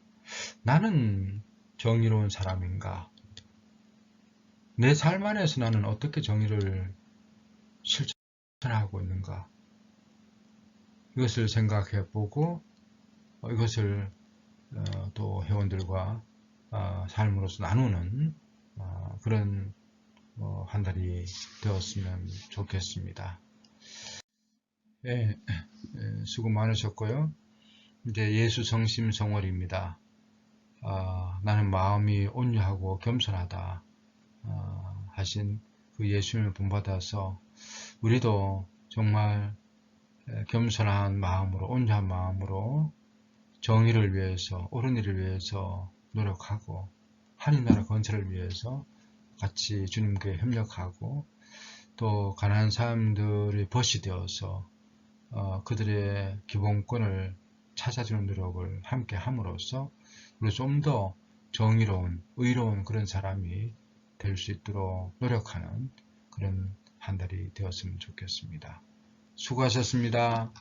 나는 정의로운 사람인가? 내 삶 안에서 나는 어떻게 정의를 실천하고 있는가? 이것을 생각해 보고 이것을 또 회원들과 삶으로서 나누는 그런 한 달이 되었으면 좋겠습니다. 예, 수고 많으셨고요. 이제 예수 성심 성월입니다. 나는 마음이 온유하고 겸손하다 하신 그 예수님을 본받아서 우리도 정말 겸손한 마음으로, 온유한 마음으로 정의를 위해서, 옳은 일을 위해서 노력하고 하나님 건설을 위해서 같이 주님께 협력하고 또 가난한 사람들이 벗이 되어서 그들의 기본권을 찾아주는 노력을 함께 함으로써 우리 좀 더 정의로운, 의로운 그런 사람이 될 수 있도록 노력하는 그런 한 달이 되었으면 좋겠습니다. 수고하셨습니다.